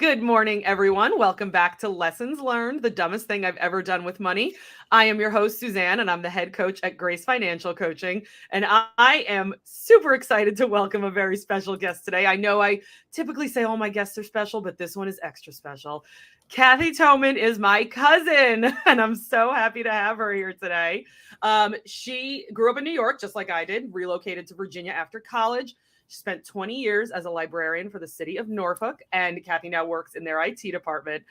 Good morning, everyone. Welcome back to Lessons Learned, the dumbest thing I've ever done with money. I am your host, Suzanne, and I'm the head coach at G.R.A.C.E Financial Coaching. And I am super excited to welcome a very special guest today. I know I typically say all my guests are special, but this one is extra special. Cathy Thomann is my cousin, and I'm so happy to have her here today. She grew up in New York, just like I did, relocated to Virginia after college. She spent 20 years as a librarian for the City of Norfolk, and Cathy now works in their IT department.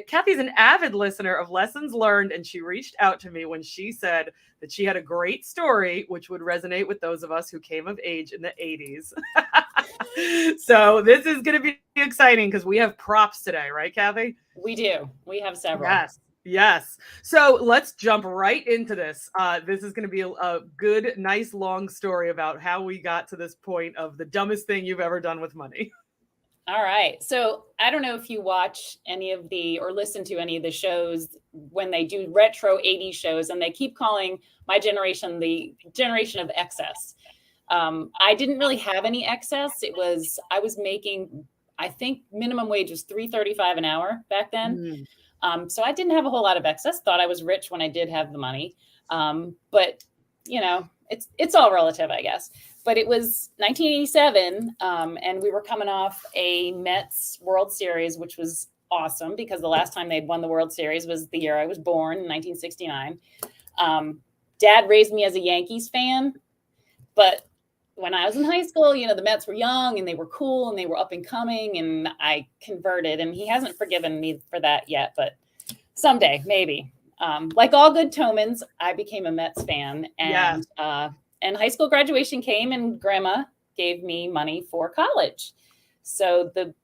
Cathy's an avid listener of Lessons Learned, and she reached out to me when she said that she had a great story which would resonate with those of us who came of age in the 80s. So this is going to be exciting because we have props today, right, Cathy? We do. We have several. Yes. So let's jump right into this. This is going to be a good, nice, long story about how we got to this point of the dumbest thing you've ever done with money. All right. So I don't know if you watch any of or listen to any of the shows when they do retro 80s shows, and they keep calling my generation the generation of excess. I didn't really have any excess. I was making, I think minimum wage was $3.35 an hour back then. So I didn't have a whole lot of excess. Thought I was rich when I did have the money. But you know, it's all relative, I guess. But it was 1987, and we were coming off a Mets World Series, which was awesome because the last time they'd won the World Series was the year I was born, in 1969. Dad raised me as a Yankees fan, but when I was in high school, you know, the Mets were young and they were cool and they were up and coming, and I converted, and he hasn't forgiven me for that yet, but someday, maybe. Like all good Thomanns, I became a Mets fan, and high school graduation came, and Grandma gave me money for college. So the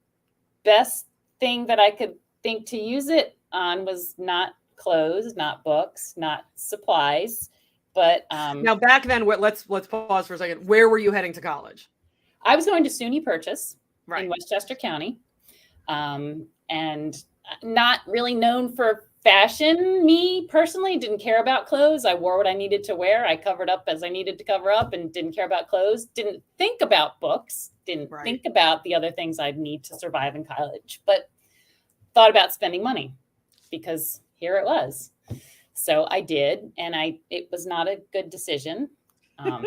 best thing that I could think to use it on was not clothes, not books, not supplies. But now back then, let's pause for a second. Where were you heading to college? I was going to SUNY Purchase in Westchester County, and not really known for fashion. Me personally didn't care about clothes. I wore what I needed to wear. I covered up as I needed to cover up, and didn't care about clothes. Didn't think about books. Didn't think about the other things I'd need to survive in college. But thought about spending money because here it was. So I did, and it was not a good decision. And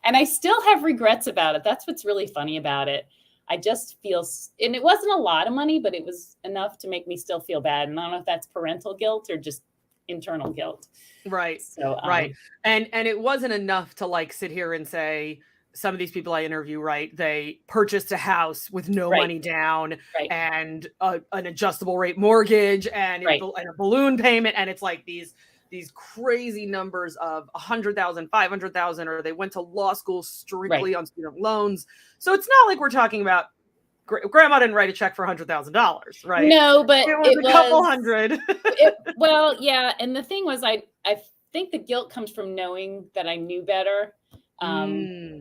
I still have regrets about it. That's what's really funny about it. I just feel, and it wasn't a lot of money, but it was enough to make me still feel bad. And I don't know if that's parental guilt or just internal guilt. Right. So, right. And it wasn't enough to like sit here and say, some of these people I interview, they purchased a house with no money down and an adjustable rate mortgage and a balloon payment. And it's like these crazy numbers of 100,000, 500,000, or they went to law school strictly on student loans. So it's not like we're talking about grandma didn't write a check for $100,000, right? No, but it was a couple hundred. Well, yeah. And the thing was, I think the guilt comes from knowing that I knew better.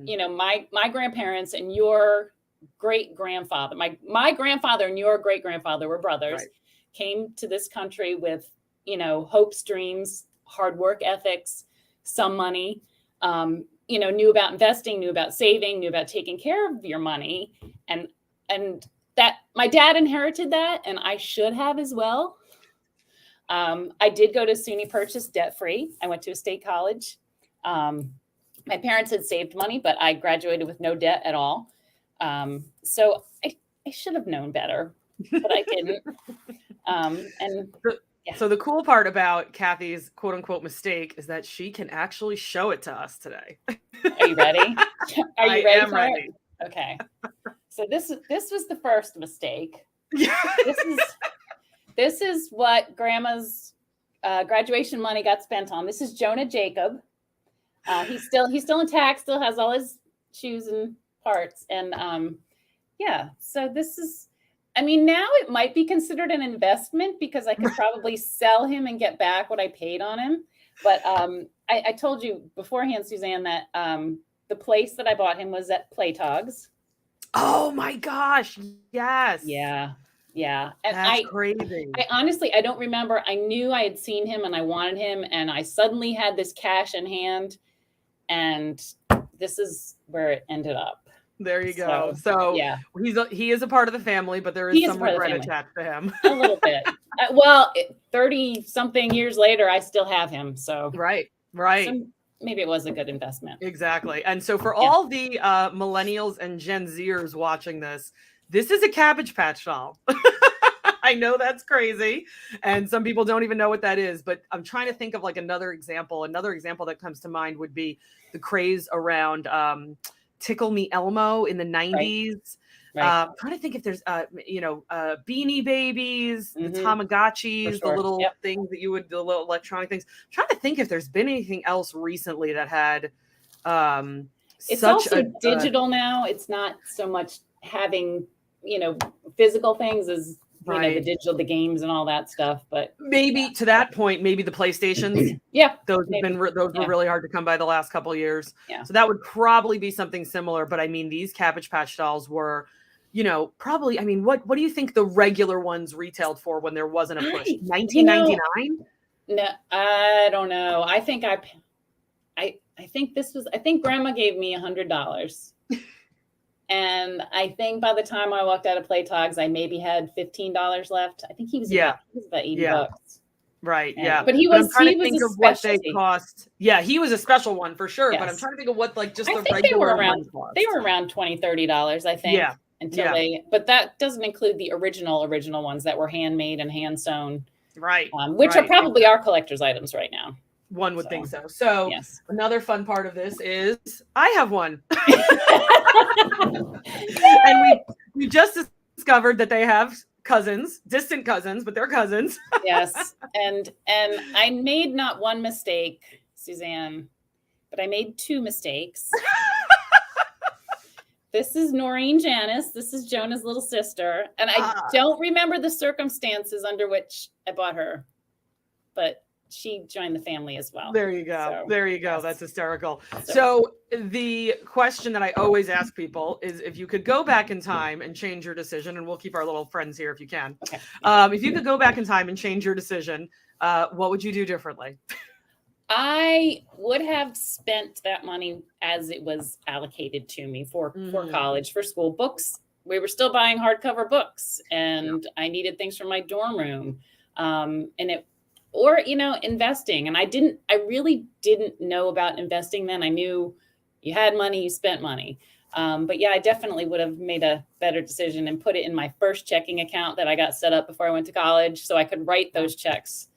You know, my grandparents and your great grandfather, my grandfather and your great grandfather were brothers, came to this country with, you know, hopes, dreams, hard work ethics, some money, you know, knew about investing, knew about saving, knew about taking care of your money. And that my dad inherited that, and I should have as well. I did go to SUNY Purchase debt-free. I went to a state college. My parents had saved money, but I graduated with no debt at all. So I should have known better, but I didn't. So the cool part about Cathy's quote unquote mistake is that she can actually show it to us today. Are you ready? Are you ready? I am ready. Okay. So this was the first mistake. This is what Grandma's graduation money got spent on. This is Jonah Jacob. He's still intact, still has all his shoes and parts. And so this is, I mean, now it might be considered an investment because I could probably sell him and get back what I paid on him. But I told you beforehand, Suzanne, that the place that I bought him was at Playtogs. Oh my gosh. Yes. Yeah. And that's crazy. I honestly, I don't remember. I knew I had seen him and I wanted him, and I suddenly had this cash in hand, and this is where it ended up. There you go. So yeah, he is a part of the family, but there is he is some part of the regret family. attached to him. A little bit. Well, 30 something years later, I still have him. So Right. maybe it was a good investment. Exactly. And so for all the millennials and Gen Zers watching this is a Cabbage Patch doll. I know that's crazy. And some people don't even know what that is, but I'm trying to think of like another example. Another example that comes to mind would be the craze around Tickle Me Elmo in the 90s. Right. I'm trying to think if there's, Beanie Babies, the Tamagotchis, the little things that the little electronic things. I'm trying to think if there's been anything else recently that had it's also digital now. It's not so much having, physical things as the digital, the games and all that stuff. But maybe to that point, maybe the PlayStations. those were really hard to come by the last couple of years. Yeah. So that would probably be something similar. But I mean, these Cabbage Patch dolls were, probably. I mean, what do you think the regular ones retailed for when there wasn't a push? $19.99? No, I don't know. I think I think Grandma gave me $100. And I think by the time I walked out of Playtogs, I maybe had $15 left. I think he was about $80. Right. Yeah. But he was trying to think of what they cost. Yeah, he was a special one for sure. Yes. But I'm trying to think of what just the regular they were around cost. They were around $20, $30, I think. Yeah. But that doesn't include the original ones that were handmade and hand sewn. Right. Which are probably our collector's items right now. One would think so. So another fun part of this is I have one. And we just discovered that they have cousins, distant cousins, but they're cousins. Yes. And I made not one mistake, Suzanne, but I made two mistakes. This is Noreen Janice. This is Jonah's little sister. And I don't remember the circumstances under which I bought her, but she joined the family as well. There you go. Yes. That's hysterical. So the question that I always ask people is if you could go back in time and change your decision, and we'll keep our little friends here if you can. Okay. If you could go back in time and change your decision, what would you do differently? I would have spent that money as it was allocated to me for college, for school books. We were still buying hardcover books, and I needed things for my dorm room. Investing. And I really didn't know about investing then. I knew you had money, you spent money. But yeah, I definitely would have made a better decision and put it in my first checking account that I got set up before I went to college, so I could write those checks.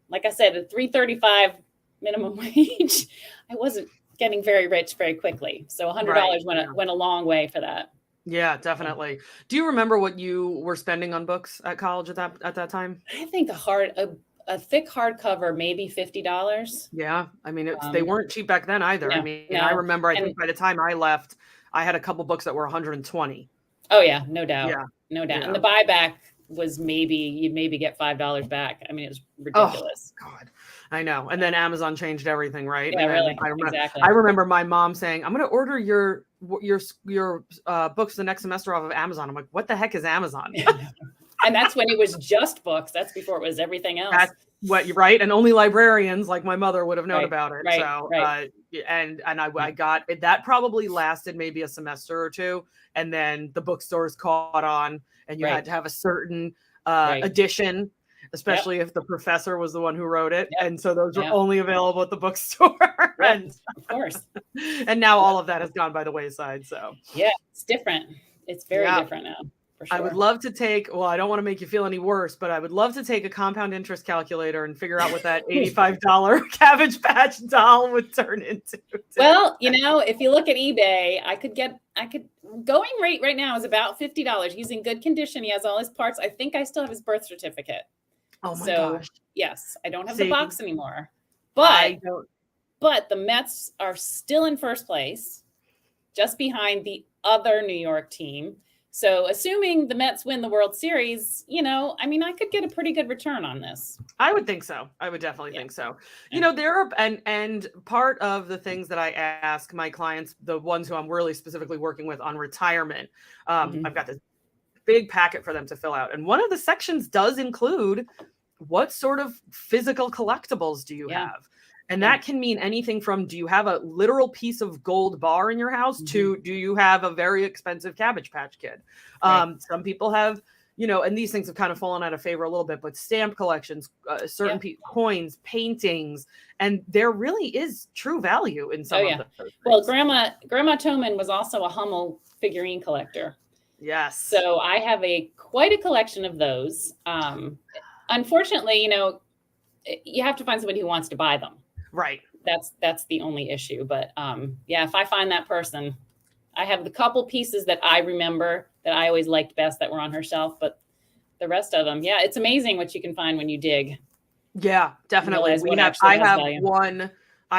Like I said, at $3.35 minimum wage, I wasn't getting very rich very quickly. So $100 went a long way for that. Yeah, definitely. Do you remember what you were spending on books at college at that time? I think a thick hardcover, maybe $50. Yeah. I mean, they weren't cheap back then either. No, I remember, I think by the time I left, I had a couple books that were $120. Oh yeah, no doubt. Yeah. No doubt. Yeah. And the buyback was you'd maybe get $5 back. I mean, it was ridiculous. Oh, God. I know. And then Amazon changed everything, right? Yeah, really. Exactly. I remember my mom saying, I'm going to order your books the next semester off of Amazon. I'm like, what the heck is Amazon? And that's when it was just books. That's before it was everything else. That's what you're right. And only librarians like my mother would have known about it. Right, so, right. And I got it. That probably lasted maybe a semester or two. And then the bookstores caught on, and you had to have a certain edition, especially if the professor was the one who wrote it. Yep. And so those were only available at the bookstore. And, of course. And now all of that has gone by the wayside. So yeah, it's different. It's very different now. For sure. I would love to I don't want to make you feel any worse, but I would love to take a compound interest calculator and figure out what that $85 Cabbage Patch doll would turn into. Well, if you look at eBay, going rate right now is about $50. He's in good condition. He has all his parts. I think I still have his birth certificate. Oh my gosh. Yes, I don't have the box anymore. But the Mets are still in first place, just behind the other New York team. So assuming the Mets win the World Series, I could get a pretty good return on this. I would think so. I would definitely think so. Yeah. There are, and part of the things that I ask my clients, the ones who I'm really specifically working with on retirement, I've got this big packet for them to fill out. And one of the sections does include what sort of physical collectibles do you have? And that can mean anything from, do you have a literal piece of gold bar in your house to, do you have a very expensive Cabbage Patch Kid? Some people have, and these things have kind of fallen out of favor a little bit, but stamp collections, certain coins, paintings, and there really is true value in some of those. Well, Grandma Thomann was also a Hummel figurine collector. Yes. So I have quite a collection of those. Unfortunately, you have to find somebody who wants to buy them. Right. That's the only issue. But if I find that person, I have the couple pieces that I remember that I always liked best that were on her shelf, but the rest of them, it's amazing what you can find when you dig. Yeah, definitely. I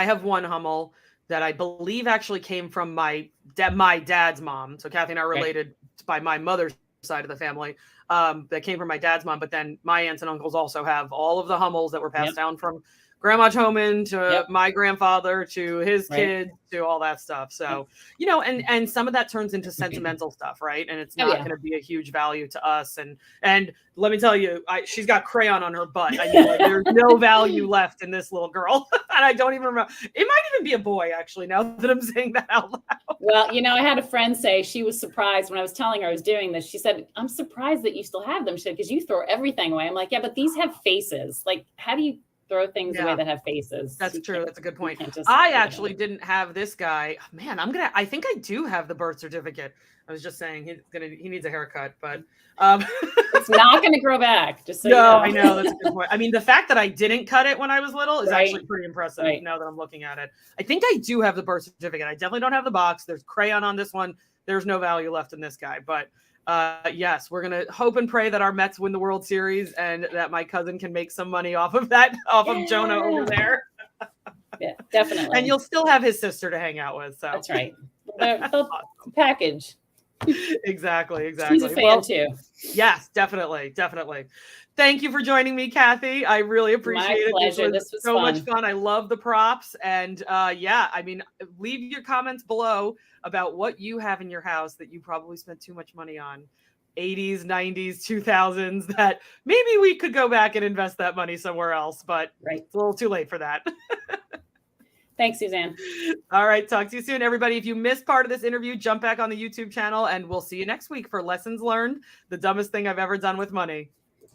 have one Hummel that I believe actually came from my dad's mom. So Cathy and I are related by my mother's side of the family. That came from my dad's mom, but then my aunts and uncles also have all of the Hummels that were passed down from Grandma Thomann to my grandfather to his kids to all that stuff. So, and some of that turns into sentimental stuff, right? And it's not going to be a huge value to us. And let me tell you, she's got crayon on her butt. There's no value left in this little girl. And I don't even remember. It might even be a boy, actually, now that I'm saying that out loud. Well, I had a friend say she was surprised when I was telling her I was doing this. She said, I'm surprised that you still have them. She said, because you throw everything away. I'm like, yeah, but these have faces. Like, how do you throw things away that have faces? That's true. That's a good point. I actually didn't have this guy. Man, I think I do have the birth certificate. I was just saying he needs a haircut, but it's not going to grow back. Just so I know that's a good point. I mean, the fact that I didn't cut it when I was little is actually pretty impressive now that I'm looking at it. I think I do have the birth certificate. I definitely don't have the box. There's crayon on this one. There's no value left in this guy, but yes, we're going to hope and pray that our Mets win the World Series and that my cousin can make some money off of of Jonah over there. Yeah, definitely. And you'll still have his sister to hang out with. So that's right. The package. Exactly. He's a fan too. Yes, definitely. Thank you for joining me, Cathy. I really appreciate it. My pleasure. This was so much fun. I love the props. And leave your comments below about what you have in your house that you probably spent too much money on. 80s, 90s, 2000s, that maybe we could go back and invest that money somewhere else, but it's a little too late for that. Thanks, Suzanne. All right. Talk to you soon, everybody. If you missed part of this interview, jump back on the YouTube channel and we'll see you next week for Lessons Learned, the dumbest thing I've ever done with money.